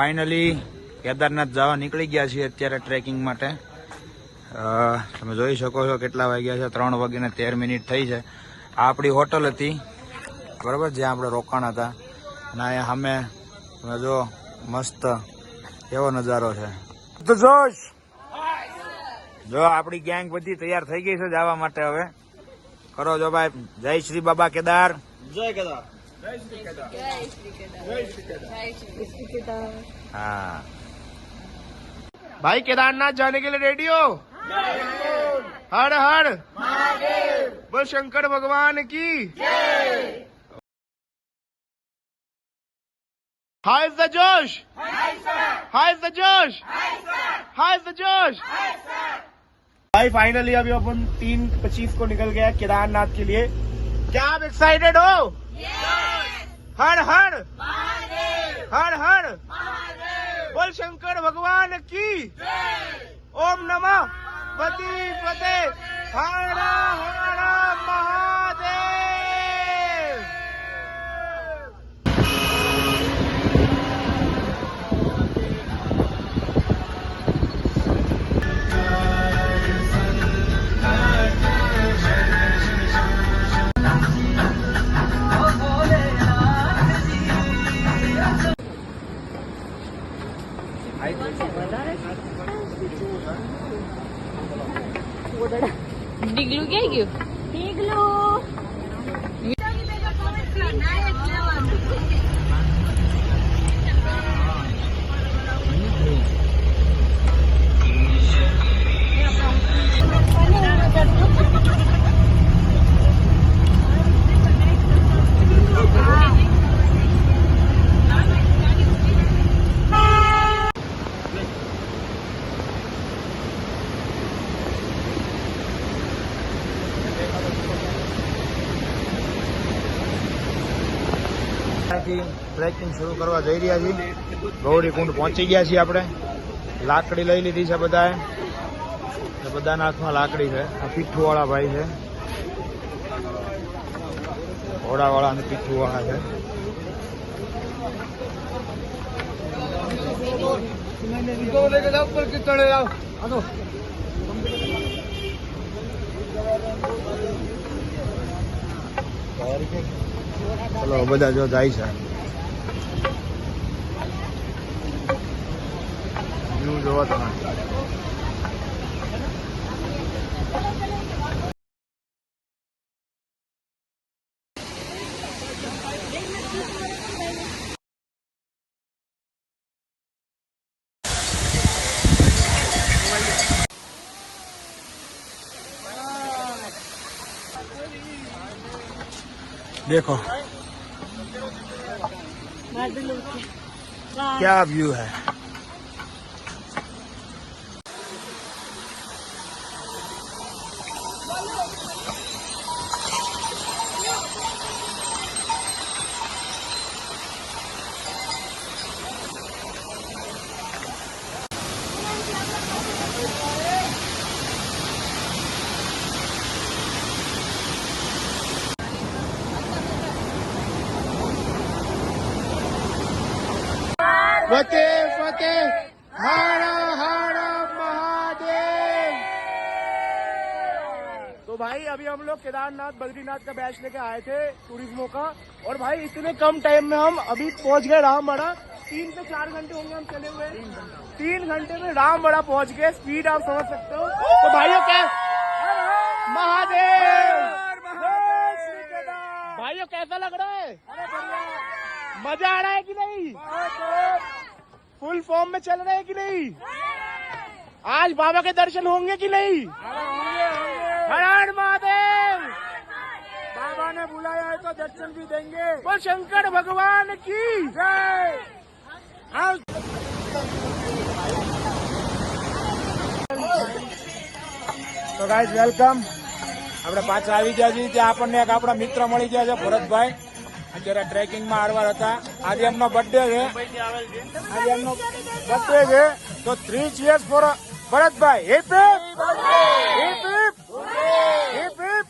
Finally Kedarnath જવા નીકળી ગયા છીએ અત્યારે ટ્રેકિંગ માટે. તમે જોઈ શકો છો કેટલા વાગ્યા છે, 3:13 થઈ છે. આ આપણી હોટલ હતી બરાબર, જ્યાં આપણે રોકાણ હતા. અને અહીંયા સામે તમે જો મસ્ત એવો નજારો છે. તો જોશ જો આપણી ગેંગ બધી તૈયાર થઈ ગઈ છે જવા માટે. હવે કરો જો ભાઈ, જય શ્રી બાબા કેદાર, જય કેદાર. हाँ भाई केदारनाथ जाने के लिए रेडी हो? हर हर बोल शंकर भगवान की हाय द जोश, हाय द जोश, हाय द जोश. भाई फाइनली अभी अपन 3:25 को निकल गया केदारनाथ के लिए. क्या आप एक्साइटेड हो? हर हर हर हर बोल शंकर भगवान की ओम नमः पतिपते हर हर महादेव. ડીગલું ક્યાં ગયું? ટ્રેકિંગ શરૂ કરવા જઈ રહ્યા છીએ. ગૌરી કુંડ પહોંચી ગયા છીએ આપણે. લાકડી લઈ લીધી છે બધાએ, બધાના હાથમાં લાકડી છે. આ પીઠું વાળા ભાઈ છે, ઘોડા વાળા અને પીઠું વાળા છે. ચલો બધા જો જાય છે. વ્યૂ જોવો તમે. देखो क्या व्यू है. फतेह फतेह हर हर महादेव. तो भाई अभी हम लोग केदारनाथ बद्रीनाथ का बैच लेके आए थे टूरिज्मों का, और भाई इतने कम टाइम में हम अभी पहुंच गए रामबड़ा. 3 से 4 घंटे होंगे हम चले हुए. 3 घंटे में रामबड़ा पहुंच गए. स्पीड आप समझ सकते हो. तो भाइयों महादेव, भाइयों कैसा लग रहा है? मजा आ रहा है कि नहीं? फुल फॉर्म में चल रहे हैं कि नहीं? आज बाबा के दर्शन होंगे कि नहीं? हर हर महादेव. बाबा ने बुलाया है तो दर्शन भी देंगे. बोल शंकर भगवान की जय. तो गाइस वेलकम. આપણે પાછા આવી ગયા છીએ. ત્યાં આપણને એક આપણા મિત્ર મળી ગયા છે, ભરતભાઈ. અત્યારે ટ્રેકિંગમાં આરવાર હતા. આજે એમનો બર્થડે છે. તો 3 cheers for Bharatbhai. Hip hip hip hip hip.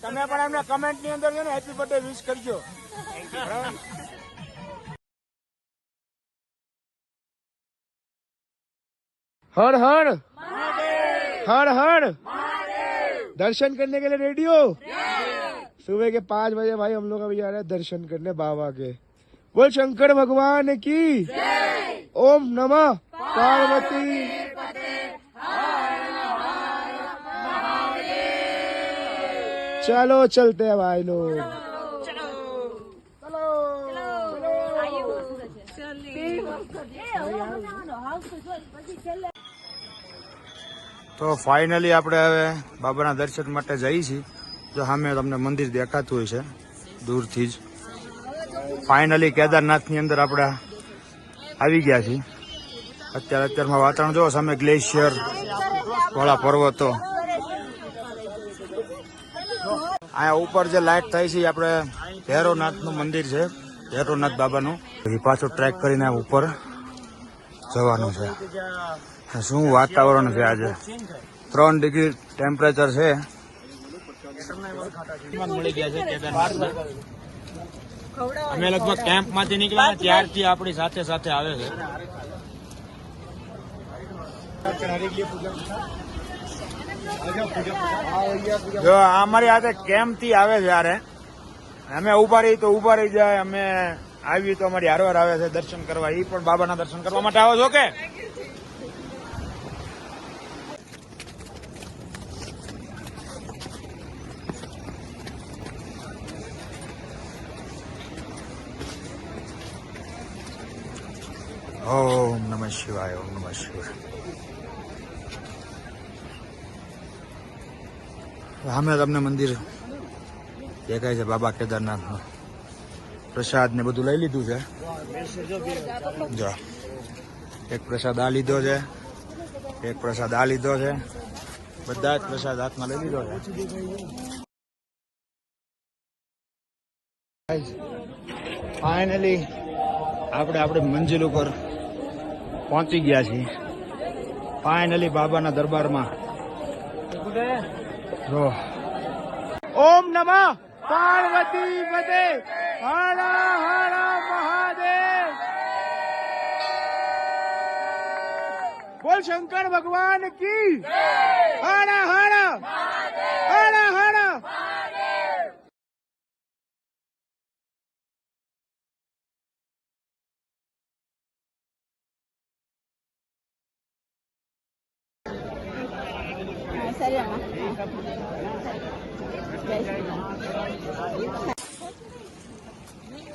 તમે પણ એમને કમેન્ટ ની અંદર છે ને હેપી બર્થડે વિશ કરજો. हर हर हर हर दर्शन करने के लिए रेडी हो? सुबह के 5 बजे भाई हम लोग अभी जा रहे हैं दर्शन करने बाबा के। बोल शंकर भगवान की ओम नमः पार्वती। चलो चलते हैं भाई लोग। તો ફાઇનલી આપણે હવે બાબાના દર્શન માટે જઈએ છીએ. જો સામે તમને મંદિર દેખાતું હોય છે દૂરથી જ. ફાઇનલી કેદારનાથની અંદર આપણે આવી ગયા છીએ. અત્યારમાં વાતાવરણ જો સામે ગ્લેશિયર વાળા પર્વતો. અહીંયા ઉપર જે લાઇટ થાય છે આપણે ભૈરવનાથનું મંદિર છે, ભૈરવનાથ બાબાનું. એ પાછું ટ્રેક કરીને ઉપર જવાનું છે. શું વાતાવરણ છે આજે, 3 ડિગ્રી ટેમ્પરેચર છે. મળી ગયા છે કેદારનાથ. અમે લગભગ કેમ્પ માંથી નીકળ્યા ત્યારથી આપણી સાથે સાથે આવે છે. જો અમારી હાથે કેમ્પ થી આવે છે યારે. અમે ઉભા રહી તો ઉભા રહી જાય, અમે આવી તો અમારી હારવાર આવે છે દર્શન કરવા. એ પણ બાબાના દર્શન કરવા માટે આવો છો કે? ઓમ નમઃ શિવાય, ઓમ નમઃ શિવાય. સામે તમને મંદિર દેખાય છે બાબા કેદારનાથનું. પ્રસાદ ને બધું લઈ લીધું છે. જો એક પ્રસાદ આ લીધો છે, એક પ્રસાદ આ લીધો છે. બધા જ પ્રસાદ હાથમાં લઈ લીધો છે. ફાઇનલી આપણે આપણી મંજિલ ઉપર પહોંચી ગયા છીએ. ફાઇનલી બાબાના દરબારમાં. જો ઓમ નમઃ પાર્વતી પતે હર હર મહાદેવ. બોલ શંકર ભગવાન કી હર હર હર હર.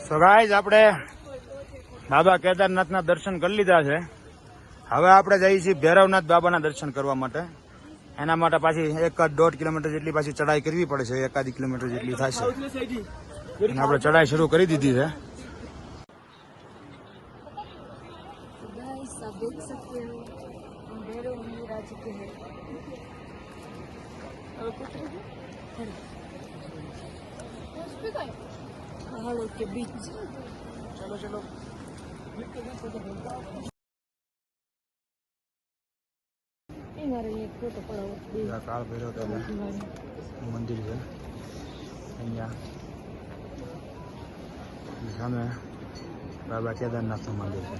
સો ગાઈઝ આપણે બાબા કેદારનાથના દર્શન કરી લીધા છે. હવે આપણે જઈએ છીએ ભૈરવનાથ બાબાના દર્શન કરવા માટે. એના માટે પાછી 1.5 કિલોમીટર જેટલી પાછી ચડાઈ કરવી પડે છે. 1 કિલોમીટર જેટલી થશે. અને આપણે ચડાઈ શરૂ કરી દીધી છે. पहाड़ों के बीच चलो चलो. કાળ ભૈરવ મંદિર છે અહીંયા. સામે બાબા કેદારનાથનું મંદિર છે.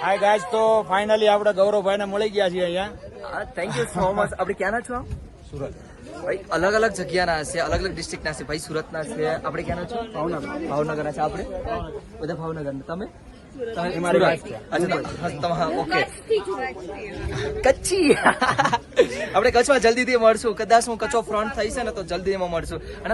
હાય ગાઈસ, તો ફાઇનલી આપણે ગૌરવભાઈને મળી ગયા છીએ અહીંયા. Thank you so much. આપણે ક્યાંના છો? સુરત. ભાઈ અલગ અલગ જગ્યાના હશે, અલગ અલગ ડિસ્ટ્રિક્ટના હશે. ભાઈ સુરતના છે. આપણે ક્યાંના છો? ભાવનગરના છે. આપણે બધા ભાવનગરના. તમે ઓકે. કચ્છી. આપણે કચ્છમાં જલ્દીથી મળશું. કદાચ હું કચ્છો ફ્રન્ટ થઈ છે ને તો જલ્દી એમાં મળશું. અને